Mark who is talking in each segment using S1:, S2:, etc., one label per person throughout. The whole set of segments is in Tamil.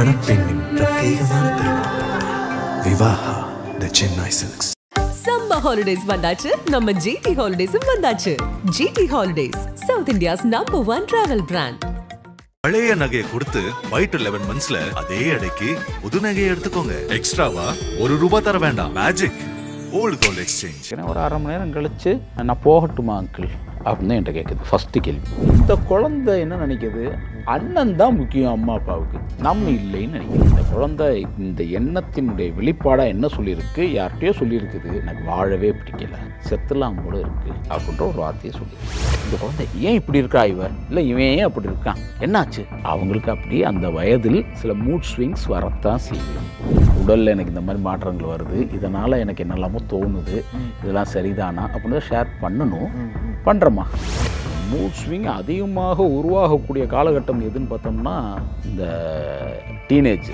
S1: மணப்பெண்ணின் பிரத்யேகமான திருமணம் Vivaha the Chennai Silks.
S2: Summer holidays வந்தாச்சு, நம்ம ஜிடி ஹாலிடேஸும் வந்தாச்சு. GT Holidays, south India's #1 travel brand.
S3: பழைய நகையை கொடுத்து வைட் 11 monthsல அதே அடைக்கு புது நகையை எடுத்துக்கோங்க. எக்ஸ்ட்ராவா ₹1 தர வேண்டாம். Magic old gold exchange.
S4: ஒரு அரை மணி நேரம் கழிச்சு நான் போகட்டுமா அங்கிள் அப்படின்னு என்கிட்ட கேட்குது. ஃபஸ்ட்டு கேள்வி. இந்த குழந்தை என்ன நினைக்கிது, அண்ணன் தான் முக்கியம் அம்மா அப்பாவுக்கு, நம்ம இல்லைன்னு நினைக்கிது. இந்த குழந்தை இந்த எண்ணத்தினுடைய வெளிப்பாடாக என்ன சொல்லியிருக்கு, யார்கிட்டயோ சொல்லியிருக்குது, எனக்கு வாழவே பிடிக்கல, செத்துலாம் கூட இருக்குது அப்படின்ற ஒரு வார்த்தையை சொல்லியிருக்கு. இந்த குழந்தை ஏன் இப்படி இருக்கா, இவன் இல்லை இவன் ஏன் அப்படி இருக்கான், என்னாச்சு? அவங்களுக்கு அப்படி அந்த வயதில் சில மூட் ஸ்விங்ஸ் வரத்தான் செய்யும். உடலில் எனக்கு இந்த மாதிரி மாற்றங்கள் வருது, இதனால் எனக்கு என்னெல்லாமோ தோணுது, இதெல்லாம் சரிதானா அப்படின்னு ஷேர் பண்ணணும். பண்ணுறோமா? மூட் ஸ்விங் அதிகமாக உருவாகக்கூடிய காலகட்டம் எதுன்னு பார்த்தோம்னா இந்த டீனேஜ்.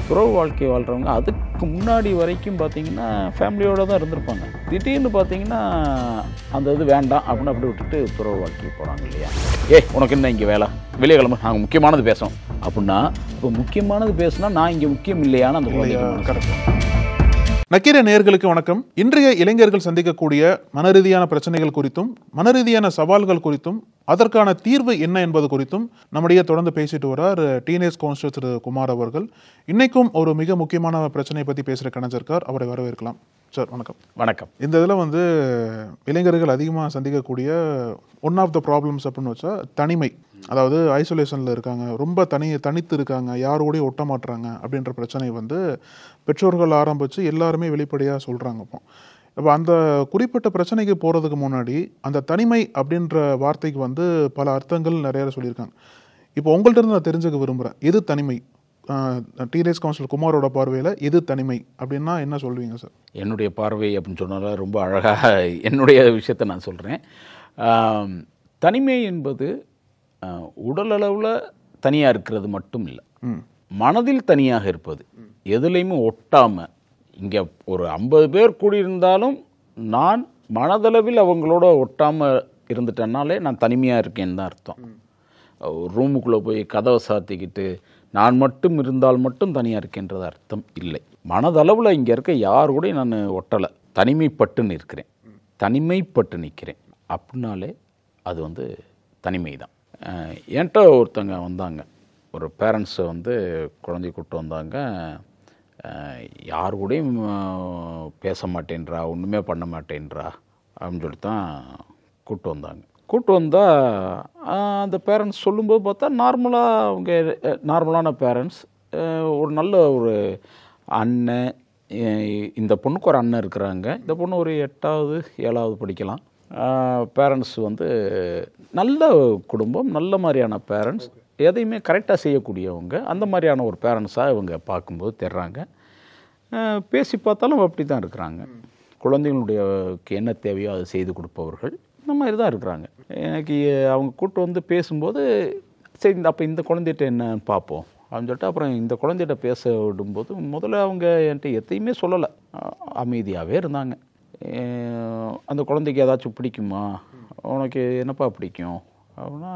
S4: துறவு வாழ்க்கை வாழ்கிறவங்க அதுக்கு முன்னாடி வரைக்கும் பார்த்திங்கன்னா ஃபேமிலியோடு தான் இருந்திருப்பாங்க. திடீர்னு பார்த்திங்கன்னா அந்த இது வேண்டாம் அப்படின்னு அப்படி விட்டுட்டு துறவு வாழ்க்கைக்கு போகிறாங்க இல்லையா. உனக்கு என்ன இங்கே வேலை, வெளியே கிளம்பு, நாங்கள் முக்கியமானது பேசுகிறோம் அப்படின்னா, இப்போ முக்கியமானது பேசுனா நான் இங்கே முக்கியம் இல்லையான்னு அந்த குழந்தைங்க. கரெக்டாக.
S5: நக்கீர நேயர்களுக்கு வணக்கம். இன்றைய இளைஞர்கள் சந்திக்கக்கூடிய மனரீதியான பிரச்சனைகள் குறித்தும் மனரீதியான சவால்கள் குறித்தும் அதற்கான தீர்வு என்ன என்பது குறித்தும் நம்முடைய தொடர்ந்து பேசிட்டு வரார் டீனேஜ் கவுன்சிலர் திரு குமார் அவர்கள். இன்னைக்கும் ஒரு மிக முக்கியமான பிரச்சனையை பற்றி பேசுகிற கணஜர்கார், அவரை வரவேற்கலாம். சார் வணக்கம்.
S4: வணக்கம்.
S5: இந்த இதில் இளைஞர்கள் அதிகமாக சந்திக்கக்கூடிய ஒன் ஆஃப் த ப்ராப்ளம்ஸ் அப்படின்னு வச்சா தனிமை, அதாவது ஐசோலேஷனில் இருக்காங்க, ரொம்ப தனித்து இருக்காங்க, யாரோடையும் ஒட்ட மாட்டுறாங்க அப்படின்ற பிரச்சனை பெற்றோர்கள் ஆரம்பித்து எல்லாருமே வெளிப்படையாக சொல்கிறாங்க. இப்போ அந்த குறிப்பிட்ட பிரச்சனைக்கு போகிறதுக்கு முன்னாடி அந்த தனிமை அப்படின்ற வார்த்தைக்கு பல அர்த்தங்கள் நிறைய சொல்லியிருக்காங்க. இப்போ உங்கள்கிட்ட இருந்து நான் தெரிஞ்சுக்க விரும்புகிறேன், எது தனிமை? டீனேஜ் கவுன்சிலர் குமாரோட பார்வையில் எது தனிமை அப்படின்னா என்ன சொல்லுவீங்க சார்?
S4: என்னுடைய பார்வை அப்படின்னு சொன்னால ரொம்ப அழகாக என்னுடைய விஷயத்தை நான் சொல்கிறேன். தனிமை என்பது உடலளவில் தனியாக இருக்கிறது மட்டும் இல்லை, மனதில் தனியாக இருப்பது, எதுலேயுமே ஒட்டாமல். இங்கே ஒரு 50 பேர் கூடியிருந்தாலும் நான் மனதளவில் அவங்களோட ஒட்டாமல் இருந்துட்டேன்னாலே நான் தனிமையாக இருக்கேன்னு தான் அர்த்தம். ரூமுக்குள்ளே போய் கதவை சாத்திக்கிட்டு நான் மட்டும் இருந்தால் மட்டும் தனியாக இருக்கேன்றது அர்த்தம் இல்லை. மனதளவில் இங்கே இருக்க யார் கூட நான் ஒட்டலை, தனிமைப்பட்டு நிற்கிறேன், தனிமைப்பட்டு நிற்கிறேன் அப்படின்னாலே அது தனிமை தான். என்கிட்ட ஒருத்தங்க வந்தாங்க, ஒரு பேரண்ட்ஸை குழந்தைய கூப்பிட்டு வந்தாங்க. யார் கூடயும் பேச மாட்டேன்றா, ஒன்றுமே பண்ண மாட்டேன்றா அப்படின்னு சொல்லி தான் கூப்பிட்டு வந்தாங்க. கூப்பிட்டு வந்தால் அந்த பேரண்ட்ஸ் சொல்லும்போது பார்த்தா நார்மலாக அவங்க நார்மலான பேரண்ட்ஸ், ஒரு நல்ல ஒரு அண்ணன், இந்த பொண்ணுக்கு ஒரு அண்ணன் இருக்கிறாங்க, இந்த பொண்ணு ஒரு 8வது 7வது படிக்கலாம். பேரண்ட்ஸ் நல்ல குடும்பம், நல்ல மாதிரியான பேரண்ட்ஸ், எதையுமே கரெக்டாக செய்யக்கூடியவங்க, அந்த மாதிரியான ஒரு பேரண்ட்ஸாக இவங்க பார்க்கும்போது தெரிறாங்க. பேசி பார்த்தாலும் அப்படி தான் இருக்கிறாங்க. குழந்தைங்களுடைய என்ன தேவையோ அதை செய்து கொடுப்பவர்கள், இந்த மாதிரி தான் இருக்கிறாங்க. எனக்கு அவங்க கூப்பிட்டு பேசும்போது சரி அப்போ இந்த குழந்தைகிட்ட என்னன்னு பார்ப்போம் அப்படின்னு சொல்லிட்டு அப்புறம் இந்த குழந்தைகிட்ட பேச விடும்போது முதல்ல அவங்க என்கிட்ட எதையுமே சொல்லலை, அமைதியாகவே இருந்தாங்க. அந்த குழந்தைக்கு ஏதாச்சும் பிடிக்குமா, உனக்கு என்னப்பா பிடிக்கும் அப்படின்னா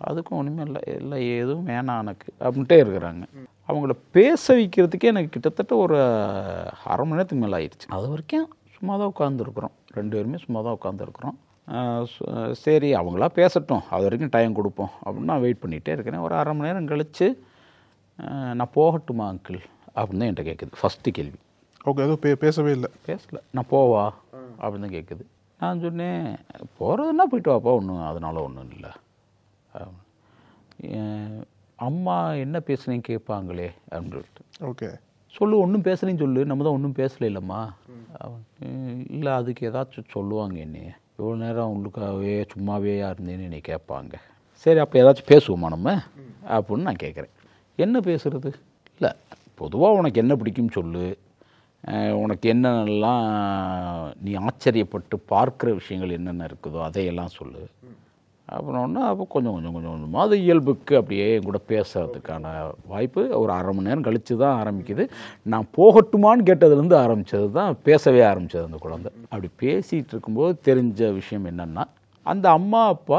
S4: அதுக்கும் ஒன்றுமே இல்லை எதுவும் வேணாம் எனக்கு அப்படின்ட்டே இருக்கிறாங்க. அவங்கள பேச வைக்கிறதுக்கே எனக்கு கிட்டத்தட்ட ஒரு அரை மணி நேரத்துக்கு மேலே ஆயிடுச்சு. அது வரைக்கும் சும்மா தான் உட்காந்துருக்குறோம், 2 பேருமே சும்மா தான் உட்காந்துருக்குறோம். சரி அவங்களா பேசட்டும், அது வரைக்கும் டைம் கொடுப்போம் அப்படின்னு நான் வெயிட் பண்ணிகிட்டே இருக்கிறேன். ஒரு அரை மணி நேரம் கழித்து நான் போகட்டுமா அங்கிள் அப்படின்னு தான் என்கிட்ட கேட்குது. ஃபஸ்ட்டு கேள்வி.
S5: ஓகே, எதுவும் பேசவே இல்லை,
S4: பேசலை. நான் போவா அப்படின்னு தான் கேட்குது. நான் சொன்னேன் போகிறதுனா போயிட்டு வாப்பா, அதனால் ஒன்றும் இல்லை. அம்மா என்ன பேசுனேன்னு கேட்பாங்களே அப்படின்னு சொல்லிட்டு.
S5: ஓகே
S4: சொல்லு, ஒன்றும் பேசுகிறேன்னு சொல்லு, நம்ம தான் ஒன்றும் பேசலை இல்லைம்மா. இல்லை அதுக்கு ஏதாச்சும் சொல்லுவாங்க, என்னைய இவ்வளோ நேரம் அவங்களுக்காகவே சும்மாவே இருந்தேன்னு என்னை கேட்பாங்க. சரி அப்போ ஏதாச்சும் பேசுவோமா நம்ம அப்படின்னு நான் கேட்குறேன். என்ன பேசுகிறது? இல்லை பொதுவாக உனக்கு என்ன பிடிக்கும்னு சொல்லு, உனக்கு என்னென்னலாம் நீ ஆச்சரியப்பட்டு பார்க்குற விஷயங்கள் என்னென்ன இருக்குதோ அதையெல்லாம் சொல்லு. அப்புறம் அப்போ கொஞ்சமாக அது இயல்புக்கு அப்படியே கூட பேசுறதுக்கான வாய்ப்பு ஒரு அரை மணி நேரம் கழித்து தான் ஆரம்பிக்குது. நான் போகட்டுமான்னு கேட்டதுலேருந்து ஆரம்பித்தது தான் பேசவே ஆரம்பித்தது அந்த குழந்தை. அப்படி பேசிகிட்டு இருக்கும்போது தெரிஞ்ச விஷயம் என்னென்னா, அந்த அம்மா அப்பா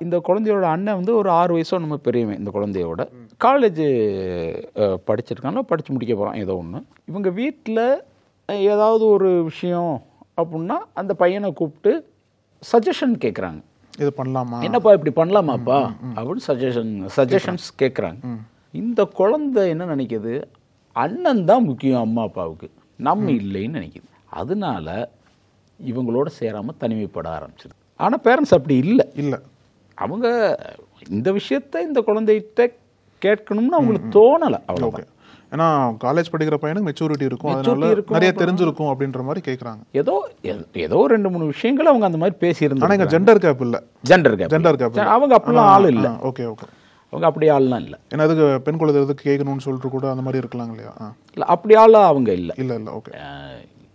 S4: இந்த குழந்தையோட அண்ணன் ஒரு 6 வயசோ நம்ம பெரியவன், இந்த குழந்தையோட காலேஜ் படிச்சிருக்காங்க, படித்து முடிக்க போகிறான் ஏதோ ஒன்று. இவங்க வீட்டில் ஏதாவது ஒரு விஷயம் அப்படின்னா அந்த பையனை கூப்பிட்டு சஜஷன் கேட்குறாங்க.
S5: இது பண்ணலாமா,
S4: என்னப்பா இப்படி பண்ணலாமாப்பா அப்படின்னு சஜஷன்ஸ் கேட்குறாங்க. இந்த குழந்தை என்ன நினைக்கிது, அண்ணன் தான் முக்கியம் அம்மா அப்பாவுக்கு, நம்ம இல்லைன்னு நினைக்கிது. அதனால இவங்களோட சேராமல் தனிமைப்பட ஆரம்பிச்சிது. ஆனால் பேரண்ட்ஸ் அப்படி இல்லை. அவங்க இந்த விஷயத்த இந்த குழந்தைகிட்ட கேட்கணும்னு அவங்களுக்கு தோணலை. அவ்வளோ.
S5: ஏன்னா காலேஜ் படிக்கிற பையனுக்கு மெச்சூரிட்டி இருக்கும், அதனால நிறைய தெரிஞ்சிருக்கும் அப்படின்ற மாதிரி கேட்குறாங்க.
S4: ஏதோ 2-3 விஷயங்கள் அவங்க அந்த மாதிரி பேசியிருந்தாங்க.
S5: ஆனால் இங்கே ஜெண்டர் கேப் இல்லை.
S4: ஜெண்டர் கேப் அவங்க அப்படிலாம் ஆள் இல்லை.
S5: Okay okay.
S4: அவங்க அப்படி ஆள்லாம் இல்லை.
S5: ஏன்னா அதுக்கு பெண் குழந்தை எதுக்கு கேட்கணும்னு சொல்லிட்டு கூட அந்த மாதிரி இருக்கலாம் இல்லையா?
S4: இல்லை, அப்படி ஆளாக அவங்க இல்லை.
S5: ஓகே.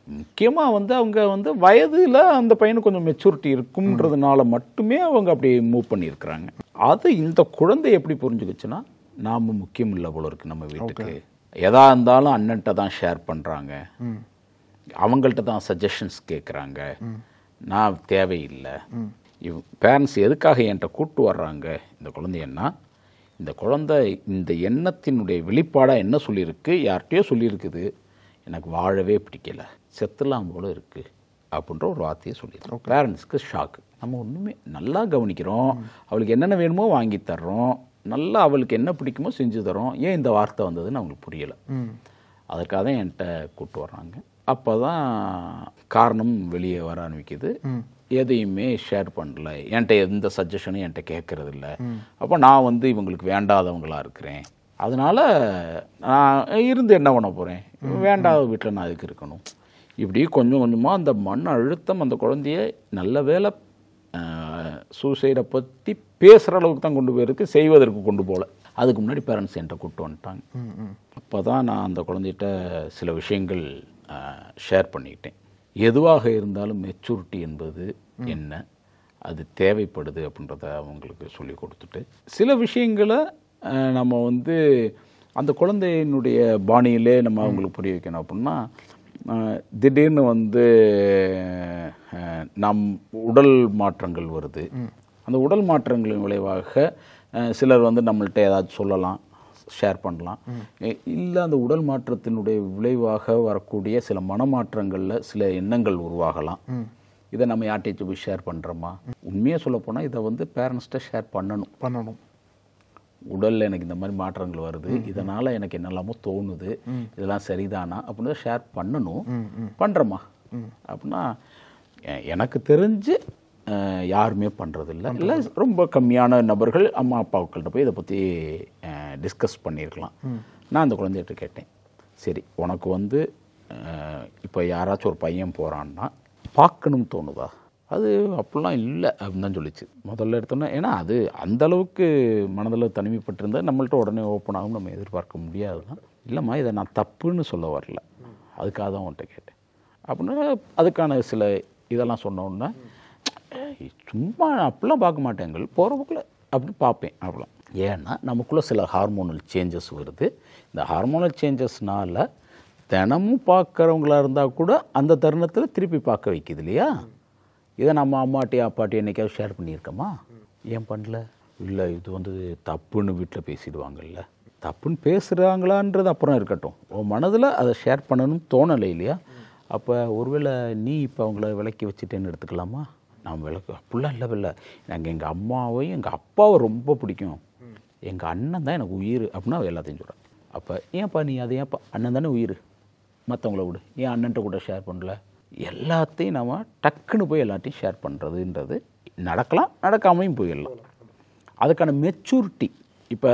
S4: முக்கியமாக அவங்க வயதில் அந்த பையனுக்கு கொஞ்சம் மெச்சூரிட்டி இருக்கும்ன்றதுனால மட்டுமே அவங்க அப்படி மூவ் பண்ணியிருக்கிறாங்க. அது இந்த குழந்தை எப்படி புரிஞ்சுக்கிச்சுன்னா, நாம் முக்கியம் இல்லை போல இருக்கு நம்ம வீட்டுக்கு, எதா இருந்தாலும் அண்ணன்ட்ட தான் ஷேர் பண்ணுறாங்க, அவங்கள்ட்ட தான் சஜஷன்ஸ் கேட்குறாங்க, நான் தேவையில்லை. பேரண்ட்ஸ் எதுக்காக என்கிட்ட கூப்பிட்டு வர்றாங்க இந்த குழந்தைன்னா, இந்த குழந்தை இந்த எண்ணத்தினுடைய வெளிப்பாடாக என்ன சொல்லியிருக்கு, யார்கிட்டயோ சொல்லியிருக்குது, எனக்கு வாழவே பிடிக்கல, செத்துலாம் போல இருக்குது அப்படின்ற ஒரு வார்த்தையை சொல்லியிருக்கோம். பேரண்ட்ஸ்க்கு ஷாக்கு. நம்ம ஒன்றுமே நல்லா கவனிக்கிறோம், அவளுக்கு என்னென்ன வேணுமோ வாங்கி தர்றோம், நல்லா அவளுக்கு என்ன பிடிக்குமோ செஞ்சு தரோம், ஏன் இந்த வார்த்தை வந்ததுன்னு அவங்களுக்கு புரியலை. அதுக்காக தான் என்கிட்ட கூப்பிட்டு வர்றாங்க. அப்போ தான் காரணம் வெளியே வர ஆரம்பிக்குது. எதையுமே ஷேர் பண்ணல, என்கிட்ட எந்த சஜஷனும் என்கிட்ட கேட்கறது இல்லை. அப்போ நான் இவங்களுக்கு வேண்டாதவங்களா இருக்கிறேன், அதனால் நான் இருந்து என்ன பண்ண போகிறேன், வேண்டாத வீட்டில் நான் அதுக்கு இருக்கணும். இப்படி கொஞ்சம் கொஞ்சமாக அந்த மன அழுத்தம் அந்த குழந்தைய நல்ல வேலை சூசைடை பற்றி பேசுகிற அளவுக்கு தான் கொண்டு போயிருக்கு, செய்வதற்கு கொண்டு போகல. அதுக்கு முன்னாடி பேரண்ட்ஸ் என்கிட்ட கூப்பிட்டு வந்துட்டாங்க. அப்போ தான் நான் அந்த குழந்தைகிட்ட சில விஷயங்கள் ஷேர் பண்ணிக்கிட்டேன். எதுவாக இருந்தாலும் மெச்சூரிட்டி என்பது என்ன, அது தேவைப்படுது அப்படின்றத அவங்களுக்கு சொல்லி கொடுத்துட்டு, சில விஷயங்களை நம்ம அந்த குழந்தையினுடைய பாணியிலே நம்ம அவங்களுக்கு புரிய வைக்கணும். அப்படின்னா திடீர்னு நம் உடல் மாற்றங்கள் வருது, அந்த உடல் மாற்றங்களின் விளைவாக சிலர் நம்மள்கிட்ட ஏதாச்சும் சொல்லலாம், ஷேர் பண்ணலாம். இல்லை அந்த உடல் மாற்றத்தினுடைய விளைவாக வரக்கூடிய சில மனமாற்றங்களில் சில எண்ணங்கள் உருவாகலாம். இதை நம்ம யார்கிட்ட போய் ஷேர் பண்ணுறோமா? உண்மையாக சொல்லப்போனால் இதை பேரண்ட்ஸ்கிட்ட ஷேர் பண்ணணும். உடலில் எனக்கு இந்த மாதிரி மாற்றங்கள் வருது, இதனால் எனக்கு என்னெல்லாமோ தோணுது, இதெல்லாம் சரிதானா அப்படின்னு ஷேர் பண்ணணும். பண்ணுறோமா அப்படின்னா எனக்கு தெரிஞ்சு யாருமே பண்ணுறதில்ல. இல்லை ரொம்ப கம்மியான நபர்கள் அம்மா அப்பாவுக்கள்கிட்ட போய் இதை பற்றி டிஸ்கஸ் பண்ணியிருக்கலாம். நான் அந்த குழந்தைகிட்ட கேட்டேன், சரி உனக்கு இப்போ யாராச்சும் ஒரு பையன் போகிறான்னா பார்க்கணும்னு தோணுதா? அது அப்படிலாம் இல்லை அப்படின்னு தான் சொல்லிச்சு முதல்ல எடுத்தோன்னா. ஏன்னா அது அந்தளவுக்கு மனதில் தனிமைப்பட்டிருந்தால் நம்மள்ட்ட உடனே ஓப்பன் ஆகும் நம்ம எதிர்பார்க்க முடியாது தான். இல்லைம்மா இதை நான் தப்புன்னு சொல்ல வரல, அதுக்காக தான் உன்கிட்ட கேட்டேன் அப்படின்னா அதுக்கான சில இதெல்லாம் சொன்னோன்னா, சும்மா அப்படிலாம் பார்க்க மாட்டேங்கள், போகிற போக்கில் அப்படி பார்ப்பேன் அப்படிலாம். ஏன்னா நமக்குள்ளே சில ஹார்மோனல் சேஞ்சஸ் வருது. இந்த ஹார்மோனல் சேஞ்சஸ்னால் தினமும் பார்க்குறவங்களா இருந்தால் கூட அந்த தருணத்தில் திருப்பி பார்க்க வைக்குது இல்லையா? இதை நம்ம அம்மாட்டி அப்பாட்டி என்னைக்காவது ஷேர் பண்ணியிருக்கோமா? ஏன் பண்ணல? இல்லை இது தப்புன்னு வீட்டில் பேசிடுவாங்கல்ல. தப்புன்னு பேசுகிறாங்களான்றது அப்புறம் இருக்கட்டும், உன் மனதில் அதை ஷேர் பண்ணணும்னு தோணலை இல்லையா? அப்போ ஒருவேளை நீ இப்போ அவங்கள விளக்கி வச்சுட்டேன்னு எடுத்துக்கலாமா? நான் அப்படிலாம் இல்லை, எனக்கு எங்கள் அம்மாவையும் எங்கள் அப்பாவை ரொம்ப பிடிக்கும், எங்கள் அண்ணன் தான் எனக்கு உயிர் அப்படின்னா எல்லாத்தையும் சொல்கிறேன். அப்போ ஏன்ப்பா நீ அதை ஏன்ப்பா, அண்ணன் தானே உயிர், மற்றவங்கள விடு, ஏன் அண்ணன்ட்ட கூட ஷேர் பண்ணல? எல்லாத்தையும் நம்ம டக்குன்னு போய் எல்லாத்தையும் ஷேர் பண்ணுறதுன்றது நடக்கலாம், நடக்காமையும் போயிடலாம். அதுக்கான மெச்சூரிட்டி இப்போ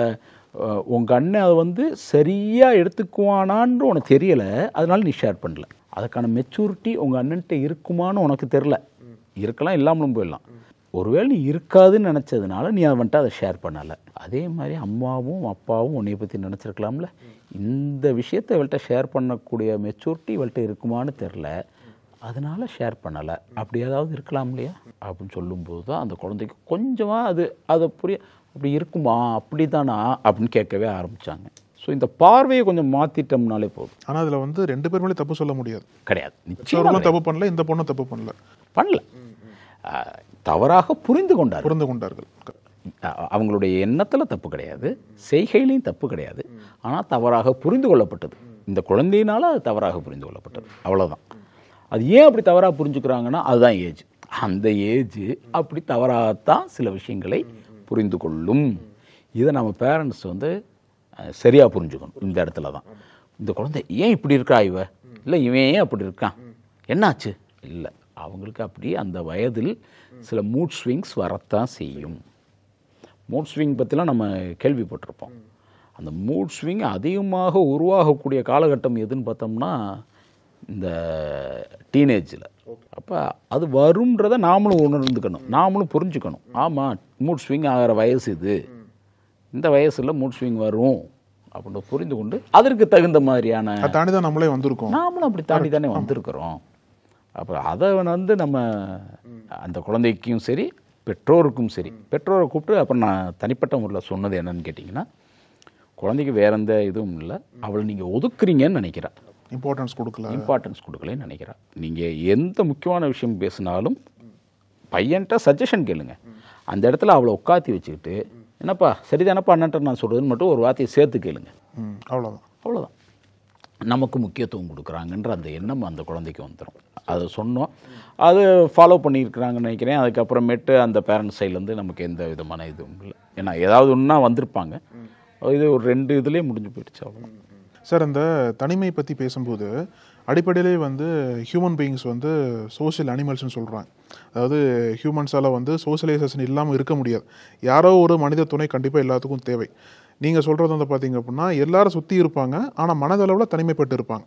S4: உங்கள் அண்ணன் அதை சரியாக எடுத்துக்குவானான்னு உனக்கு தெரியலை, அதனால நீ ஷேர் பண்ணல. அதுக்கான மெச்சூரிட்டி உங்கள் அண்ணன்ட்ட இருக்குமான்னு உனக்கு தெரில, இருக்கலாம் இல்லாமலும் போயிடலாம். ஒருவேளை நீ இருக்காதுன்னு நினச்சதுனால நீ அதை ஷேர் பண்ணலை. அதே மாதிரி அம்மாவும் அப்பாவும் உன்னை பற்றி நினச்சிருக்கலாம்ல, இந்த விஷயத்தை இவள்கிட்ட ஷேர் பண்ணக்கூடிய மெச்சூரிட்டி இவள்கிட்ட இருக்குமான்னு தெரில, அதனால் ஷேர் பண்ணலை, அப்படி ஏதாவது இருக்கலாம் இல்லையா அப்படின்னு சொல்லும்போது தான் அந்த குழந்தைக்கு கொஞ்சமாக அதை புரிய, அப்படி இருக்குமா, அப்படி தானா அப்படின்னு கேட்கவே ஆரம்பித்தாங்க. ஸோ இந்த பார்வையை கொஞ்சம் மாற்றிட்டோம்னாலே போதும்.
S5: ஆனால் அதில் 2 பேருமே தப்பு சொல்ல முடியாது.
S4: கிடையாது,
S5: நிச்சயமாக தப்பு பண்ணல, இந்த பொண்ணும் தப்பு பண்ணல,
S4: தவறாக புரிந்து கொண்டார்கள். அவங்களுடைய எண்ணத்தில் தப்பு கிடையாது, செய்கையிலையும் தப்பு கிடையாது. ஆனால் தவறாக புரிந்து கொள்ளப்பட்டது. இந்த குழந்தையினால் அது தவறாக புரிந்து கொள்ளப்பட்டது, அவ்வளோதான். அது ஏன் அப்படி தவறாக புரிஞ்சுக்கிறாங்கன்னா அதுதான் ஏஜ். அந்த ஏஜ் அப்படி தவறாகத்தான் சில விஷயங்களை புரிந்து கொள்ளும். இதை நம்ம பேரண்ட்ஸ் வந்து சரியாக புரிஞ்சுக்கணும். இந்த இடத்துல தான் இந்த குழந்தை ஏன் இப்படி இருக்கா, இல்லை இவன் ஏன் அப்படி இருக்கான், என்னாச்சு, இல்லை அவங்களுக்கு அப்படி அந்த வயதில் சில மூட் ஸ்விங்ஸ் வரத்தான் செய்யும். மூட் ஸ்விங் பற்றிலாம் நம்ம கேள்விப்பட்டிருப்போம். அந்த மூட் ஸ்விங் அதிகமாக உருவாகக்கூடிய காலகட்டம் எதுன்னு பார்த்தோம்னா இந்த டீனேஜில். அப்போ அது வரும்ன்றதை நாமளும் உணர்ந்துக்கணும், நாமளும் புரிஞ்சுக்கணும். ஆமாம், மூட் ஸ்விங் ஆகிற வயசு இது, இந்த வயசில் மூட் ஸ்விங் வரும் அப்படின்னு புரிந்து கொண்டு அதற்கு தகுந்த மாதிரியான
S5: தாண்டி தான் நம்மளே வந்திருக்கோம்,
S4: நாமளும் அப்படி தாண்டி தானே வந்திருக்கிறோம். அப்போ அதை வந்து நம்ம அந்த குழந்தைக்கும் சரி பெற்றோருக்கும் சரி, பெற்றோரை கூப்பிட்டு அப்புறம் நான் தனிப்பட்ட முறையில் சொன்னது என்னன்னு கேட்டிங்கன்னா, குழந்தைக்கு வேற எந்த இதுவும் இல்லை, அவளை நீங்கள் ஒதுக்குறீங்கன்னு நினைக்கிறேன், இம்பார்ட்டன்ஸ் கொடுக்கலன்னு நினைக்கிறேன். நீங்கள் எந்த முக்கியமான விஷயம் பேசினாலும் பையன்கிட்ட சஜஷன் கேளுங்க. அந்த இடத்துல அவளை உட்காத்தி வச்சுக்கிட்டு என்னப்பா சரிதானப்பா அண்ணன்ட்ட நான் சொல்கிறதுன்னு மட்டும் ஒரு வார்த்தையை சேர்த்து கேளுங்க. அவ்வளோதான். நமக்கு முக்கியத்துவம் கொடுக்குறாங்கன்ற அந்த எண்ணம் அந்த குழந்தைக்கு வந்துடும். அதை சொன்னோம், அது ஃபாலோ பண்ணியிருக்கிறாங்கன்னு நினைக்கிறேன். அதுக்கப்புறமேட்டு அந்த பேரண்ட்ஸ் சைட்லேருந்து நமக்கு எந்த விதமான இதுவும் இல்லை. ஏன்னா ஏதாவது ஒன்றா வந்திருப்பாங்க, இது ஒரு 2 இதுலேயே முடிஞ்சு போயிடுச்சு. அவ்வளோ
S5: சார். அந்த தனிமை பற்றி பேசும்போது அடிப்படையிலே வந்து ஹியூமன் பீயிங்ஸ் வந்து சோஷியல் அனிமல்ஸ்னு சொல்கிறாங்க. அதாவது ஹியூமன்ஸால் வந்து சோஷியலைசேஷன் இல்லாமல் இருக்க முடியாது. யாரோ ஒரு மனித துணை கண்டிப்பாக எல்லாத்துக்கும் தேவை. நீங்கள் சொல்கிறது வந்து பார்த்தீங்க அப்படின்னா எல்லாரும் சுற்றி இருப்பாங்க, ஆனால் மனதளவில் தனிமைப்பட்டு இருப்பாங்க.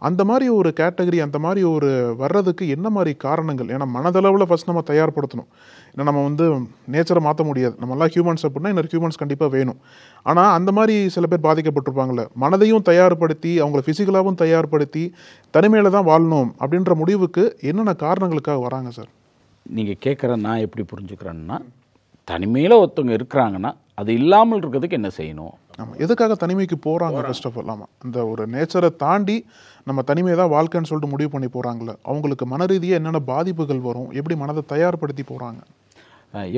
S5: அந்த மாதிரி ஒரு கேட்டகரி, அந்த மாதிரி ஒரு வர்றதுக்கு என்ன மாதிரி காரணங்கள்? ஏன்னா மனதளவில் ஃபஸ்ட் நம்ம தயார்படுத்தணும். ஏன்னா நம்ம வந்து நேச்சரை மாற்ற முடியாது, நம்மளாம் ஹியூமன்ஸ் அப்படின்னா இன்னொரு ஹியூமன்ஸ் கண்டிப்பாக வேணும். ஆனால் அந்த மாதிரி சில பேர் பாதிக்கப்பட்டிருப்பாங்கள்ல, மனதையும் தயார்படுத்தி அவங்கள ஃபிசிக்கலாகவும் தயார்படுத்தி தனிமையில் தான் வாழணும் அப்படின்ற முடிவுக்கு என்னென்ன காரணங்களுக்காக வராங்க சார்?
S4: நீங்கள் கேட்குற நான் எப்படி புரிஞ்சுக்கிறேன்னா, தனிமையில் ஒருத்தவங்க இருக்கிறாங்கன்னா அது இல்லாமல் இருக்கிறதுக்கு என்ன செய்யணும்?
S5: ஆமாம், எதுக்காக தனிமைக்கு போகிறாங்க ஃபர்ஸ்ட் ஆஃப் ஆல்? ஆமாம், இந்த ஒரு நேச்சரை தாண்டி நம்ம தனிமையை தான் வாழ்க்கைன்னு சொல்லிட்டு முடிவு பண்ணி போகிறாங்களே, அவங்களுக்கு மன ரீதியாக என்னென்ன பாதிப்புகள் வரும், எப்படி மனதை தயார்படுத்தி போகிறாங்க?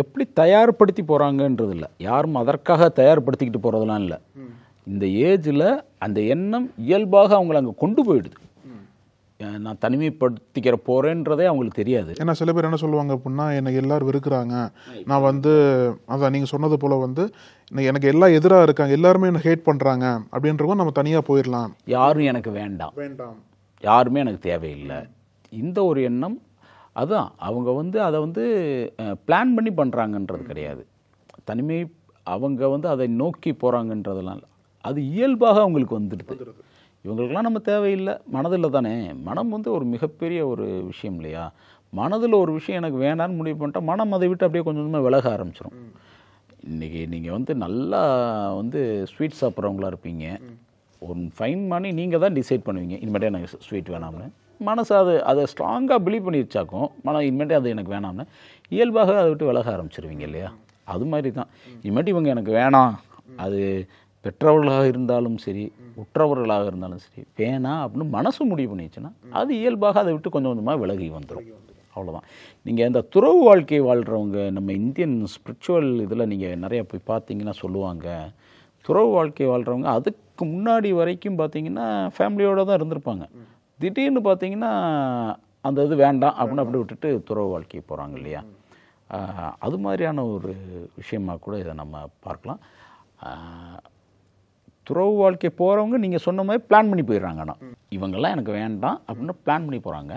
S4: எப்படி தயார்படுத்தி போகிறாங்கன்றது இல்லை, யாரும் அதற்காக தயார்படுத்திக்கிட்டு போகிறதுலாம் இல்லை. இந்த ஏஜில் அந்த எண்ணம் இயல்பாக அவங்கள அங்கே கொண்டு போயிடுது. நான் தனிமைப்படுத்திக்கிற போகிறேன்றதே அவங்களுக்கு தெரியாது.
S5: ஏன்னா சில பேர் என்ன சொல்லுவாங்க அப்படின்னா, எனக்கு எல்லாரும் வெறுக்கிறாங்க, நான் வந்து அதான் நீங்கள் சொன்னது போல் வந்து எனக்கு எல்லாம் எதிராக இருக்காங்க, எல்லாருமே என்னை ஹேட் பண்ணுறாங்க அப்படின்றவங்க நம்ம தனியாக போயிடலாம்,
S4: யாரும் எனக்கு வேண்டாம், யாருமே எனக்கு தேவையில்லை, இந்த ஒரு எண்ணம். அதுதான் அவங்க வந்து அதை வந்து பிளான் பண்ணி பண்ணுறாங்கன்றது கிடையாது. தனிமை அவங்க வந்து அதை நோக்கி போகிறாங்கன்றதெல்லாம் அது இயல்பாக அவங்களுக்கு வந்துடுது. இவங்களுக்கெல்லாம் நம்ம தேவையில்லை, மனதில் தானே. மனம் வந்து ஒரு மிகப்பெரிய ஒரு விஷயம் இல்லையா? மனதில் ஒரு விஷயம் எனக்கு வேண்டான்னு முடிவு பண்ணிட்டா மனம் அதை விட்டு அப்படியே கொஞ்சம் கொஞ்சமாக விலக ஆரம்பிச்சிடும். இன்றைக்கி நீங்கள் வந்து நல்லா வந்து ஸ்வீட் சாப்பிட்றவங்களா இருப்பீங்க, ஒரு ஃபைன் பண்ணி நீங்கள் தான் டிசைட் பண்ணுவீங்க இனிமேட்டே எனக்கு ஸ்வீட் வேணாம்னு. மனசு அதை ஸ்ட்ராங்காக பிலீவ் பண்ணி வச்சாக்கும், மனம் இனிமேட்டே அது எனக்கு வேணாம்னு இயல்பாக அதை விட்டு விலக ஆரம்பிச்சிருவீங்க இல்லையா? அது மாதிரி தான் இனிமேட்டு இவங்க எனக்கு வேணாம், அது பெற்றவர்களாக இருந்தாலும் சரி உற்றவர்களாக இருந்தாலும் சரி வேணாம் அப்படின்னு மனசு முடிவு பண்ணிச்சுன்னா அது இயல்பாக அதை விட்டு கொஞ்சம் கொஞ்சமாக விலகி வந்துடும். அவ்வளோதான். நீங்கள் இந்த துறவு வாழ்க்கை வாழ்கிறவங்க நம்ம இந்தியன் ஸ்பிரிச்சுவல் இதில் நீங்கள் நிறைய போய் பார்த்தீங்கன்னா சொல்லுவாங்க, துறவு வாழ்க்கை வாழ்கிறவங்க அதுக்கு முன்னாடி வரைக்கும் பார்த்தீங்கன்னா ஃபேமிலியோடு தான் இருந்திருப்பாங்க. திடீர்னு பார்த்தீங்கன்னா அந்த இது வேண்டாம் அப்படின்னு அப்படி விட்டுட்டு துறவு வாழ்க்கை போகிறாங்க இல்லையா? அது மாதிரியான ஒரு விஷயமாக கூட இதை நம்ம பார்க்கலாம். துறவு வாழ்க்கை போகிறவங்க நீங்கள் சொன்ன மாதிரி பிளான் பண்ணி போயிடுறாங்க. ஆனால் இவங்கெல்லாம் எனக்கு வேண்டாம் அப்படின்னு பிளான் பண்ணி போகிறாங்க.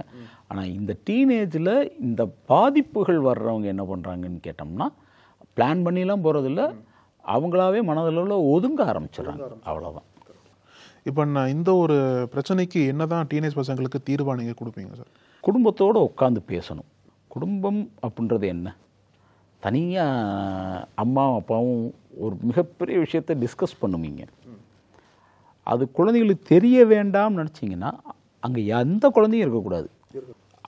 S4: ஆனால் இந்த டீனேஜில் இந்த பாதிப்புகள் வர்றவங்க என்ன பண்ணுறாங்கன்னு கேட்டோம்னா பிளான் பண்ணிலாம் போகிறதில்ல, அவங்களாவே மனதளவில் ஒதுங்க ஆரம்பிச்சிடுறாங்க. அவ்வளோதான்.
S5: இப்போ நான் இந்த ஒரு பிரச்சனைக்கு என்ன தான் டீனேஜ் பசங்களுக்கு தீர்வாக நீங்கள் கொடுப்பீங்க சார்?
S4: குடும்பத்தோடு உட்காந்து பேசணும். குடும்பம் அப்படின்றது என்ன? தனியாக அம்மாவும் அப்பாவும் ஒரு மிகப்பெரிய விஷயத்தை டிஸ்கஸ் பண்ணுவீங்க, அது குழந்தைகளுக்கு தெரிய வேண்டாம்னு நினச்சிங்கன்னா அங்கே எந்த குழந்தையும் இருக்கக்கூடாது.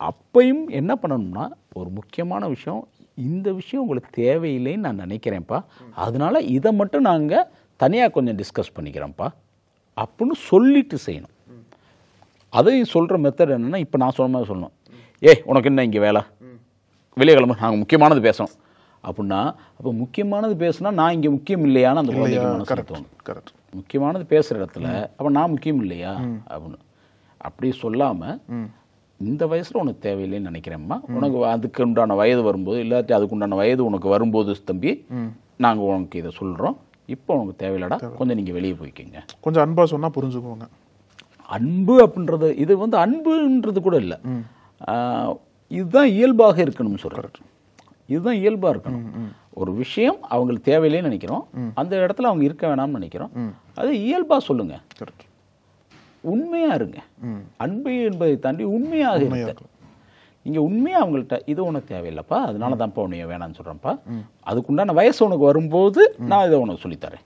S4: அப்பையும் என்ன பண்ணணும்னா ஒரு முக்கியமான விஷயம், இந்த விஷயம் உங்களுக்கு தேவையில்லைன்னு நான் நினைக்கிறேன்ப்பா, அதனால் இதை மட்டும் நாங்கள் தனியாக கொஞ்சம் டிஸ்கஸ் பண்ணிக்கிறோம்ப்பா அப்படின்னு சொல்லிட்டு செய்யணும். அதையும் சொல்கிற மெத்தட் என்னென்னா, இப்போ நான் சொன்ன மாதிரி சொல்லணும், உனக்கு என்ன இங்கே வேலை, வெளியே கிளம்ப, நாங்கள் முக்கியமானது பேசணும் அப்படின்னா அப்போ முக்கியமானது பேசுனா நான் இங்கே முக்கியம் இல்லையான்னு அந்த குழந்தைக்கு மனசுல தோணும்.
S5: கரெக்ட்.
S4: முக்கியமானது பேசுகிற இடத்துல அப்போ நான் முக்கியம் இல்லையா அப்படின்னு அப்படி சொல்லாமல் இந்த வயசில் உனக்கு தேவையில்லைன்னு நினைக்கிறேம்மா, உனக்கு அதுக்கு உண்டான வயது வரும்போது இல்லாட்டி அதுக்கு உண்டான வயது உனக்கு வரும்போது தம்பி நாங்கள் உனக்கு இதை சொல்கிறோம், இப்போ உனக்கு தேவையில்லடா, கொஞ்சம் நீங்கள் வெளியே போய்க்கிங்க.
S5: கொஞ்சம் அன்பாக சொன்னால் புரிஞ்சுக்குவாங்க.
S4: அன்பு அப்படின்றது இது வந்து அன்புன்றது கூட இல்லை, இதுதான் இயல்பாக இருக்கணும்னு சொல்கிறார். இதுதான் இயல்பாக இருக்கணும். ஒரு விஷயம் அவங்களுக்கு தேவையில்லைன்னு நினைக்கிறோம், அந்த இடத்துல அவங்க இருக்க வேணாம்னு நினைக்கிறோம், அது இயல்பாக சொல்லுங்க, உண்மையா இருங்க. அன்பு என்பதை தாண்டி உண்மையாக இருங்க. நீங்க உண்மையா அவங்கள்ட்ட இது உனக்கு தேவையில்லைப்பா, அதனால தான்ப்பா உன்னைய வேணான்னு சொல்றேன்ப்பா, அதுக்குண்டான வயசு உனக்கு வரும்போது நான் இதை உனக்கு சொல்லித்தரேன்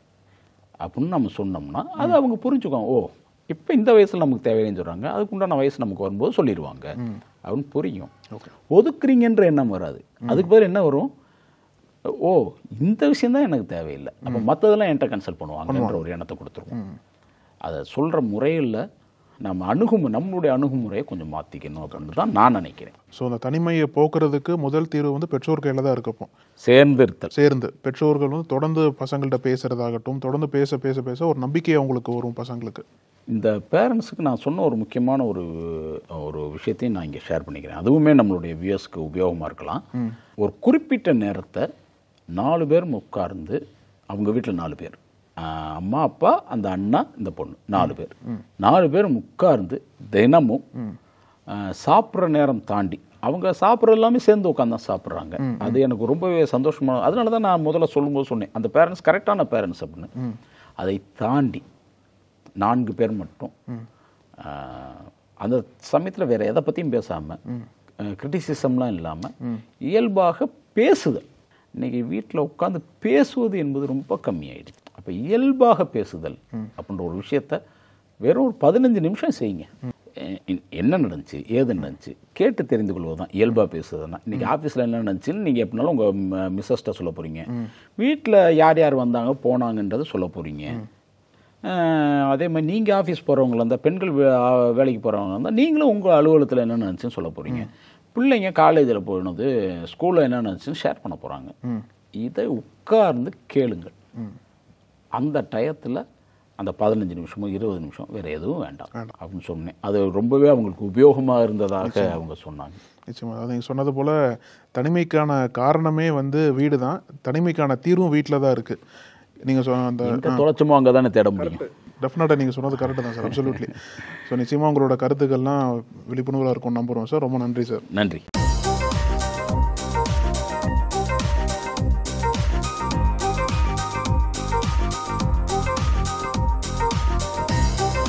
S4: அப்படின்னு நம்ம சொன்னோம்னா அது அவங்க புரிஞ்சுக்குவாங்க. ஓ இப்போ இந்த வயசுல நமக்கு தேவையில்லைன்னு சொல்றாங்க, அதுக்குண்டான வயசு நமக்கு வரும்போது சொல்லிடுவாங்க அப்படின்னு புரியும். ஒதுக்குறீங்கன்ற எண்ணம் வராது. அதுக்கு பதில் என்ன வரும், ஓ இந்த விஷயம் தான் எனக்கு தேவையில்லை, அப்போ மற்றதெல்லாம் என்கிட்ட கன்சல்ட் பண்ணுவாங்கன்ற ஒரு எண்ணத்தை கொடுத்துருவோம். அதை சொல்கிற முறையில் நம்ம நம்மளுடைய அணுகுமுறையை கொஞ்சம் மாற்றிக்கணும் அப்படின்னு தான் நான் நினைக்கிறேன்.
S5: ஸோ அந்த தனிமையை போக்குறதுக்கு முதல் தீர்வு வந்து பெற்றோர் கையில் தான் இருக்கப்போ சேர்ந்து பெற்றோர்கள் வந்து தொடர்ந்து பசங்கள்கிட்ட பேசுகிறதாகட்டும், தொடர்ந்து பேச பேச பேச ஒரு நம்பிக்கை அவங்களுக்கு வரும் பசங்களுக்கு.
S4: இந்த பேரண்ட்ஸுக்கு நான் சொன்ன ஒரு முக்கியமான ஒரு விஷயத்தையும் நான் இங்கே ஷேர் பண்ணிக்கிறேன், அதுவுமே நம்மளுடைய வியூஸ்க்கு உபயோகமாக இருக்கலாம். ஒரு குறிப்பிட்ட நேரத்தை 4 பேர் உட்கார்ந்து, அவங்க வீட்டில் 4 பேர், அம்மா அப்பா அந்த அண்ணா இந்த பொண்ணு 4 பேர் உட்கார்ந்து தினமும் சாப்பிட்ற நேரம் தாண்டி அவங்க சாப்பிட்ற எல்லாமே சேர்ந்து உட்காந்து தான் சாப்பிட்றாங்க. அது எனக்கு ரொம்பவே சந்தோஷமாக, அதனால தான் நான் முதல்ல சொல்லும்போது சொன்னேன் அந்த பேரண்ட்ஸ் கரெக்டான பேரண்ட்ஸ் அப்படின்னு. அதை தாண்டி 4 பேர் மட்டும் அந்த சமயத்தில் வேற எதை பற்றியும் பேசாமல், கிரிட்டிசிசம்லாம் இல்லாமல் இயல்பாக பேசுதல். இன்னைக்கு வீட்டில் உட்காந்து பேசுவது என்பது ரொம்ப கம்மியாயிடுச்சு. அப்போ இயல்பாக பேசுதல் அப்படின்ற ஒரு விஷயத்த வெறும் ஒரு 15 நிமிஷம் செய்யுங்க. என்ன நடந்துச்சு, ஏது நடந்துச்சு கேட்டு தெரிந்து கொள்வது தான் இயல்பாக பேசுறதுன்னா. இன்றைக்கி ஆஃபீஸில் என்ன நடந்துச்சுன்னு நீங்கள் எப்படினாலும் உங்கள் மிஸ்ஸஸ்ட்டை சொல்ல போகிறீங்க, வீட்டில் யார் யார் வந்தாங்க போனாங்கன்றதை சொல்ல போகிறீங்க. அதே மாதிரி நீங்கள் ஆஃபீஸ் போகிறவங்களா இருந்தால், பெண்கள் வேலைக்கு போகிறவங்க இருந்தால் நீங்களும் உங்கள் அலுவலகத்தில் என்ன நடந்துச்சுன்னு சொல்ல போகிறீங்க. பிள்ளைங்க காலேஜில் போயினது, ஸ்கூலில் என்ன நடந்துச்சுன்னு ஷேர் பண்ண போகிறாங்க. இதை உட்கார்ந்து கேளுங்கள். அந்த டயத்தில் அந்த 15 நிமிஷமோ 20 நிமிஷம் வேறு எதுவும் வேண்டாம் அப்படின்னு சொன்னேன். அது ரொம்பவே அவங்களுக்கு உபயோகமாக இருந்ததாக அவங்க சொன்னாங்க.
S5: நிச்சயமாக. அது நீங்கள் சொன்னது போல் தனிமைக்கான காரணமே வந்து வீடு தான், தனிமைக்கான தீர்வும் வீட்டில் தான் இருக்குது. நீங்கள் அந்த
S4: தொலைச்சமோ அங்கே தானே தேட முடியும்.
S5: டெஃபினட்டாக நீங்கள் சொன்னது கரெக்டு தான் சார், அப்சல்யூட்லி. ஸோ நிச்சயமாக உங்களோட கருத்துக்கள்லாம் விழிப்புணர்வாக இருக்கும்னு நம்புகிறோம் சார். ரொம்ப நன்றி சார்.
S4: நன்றி.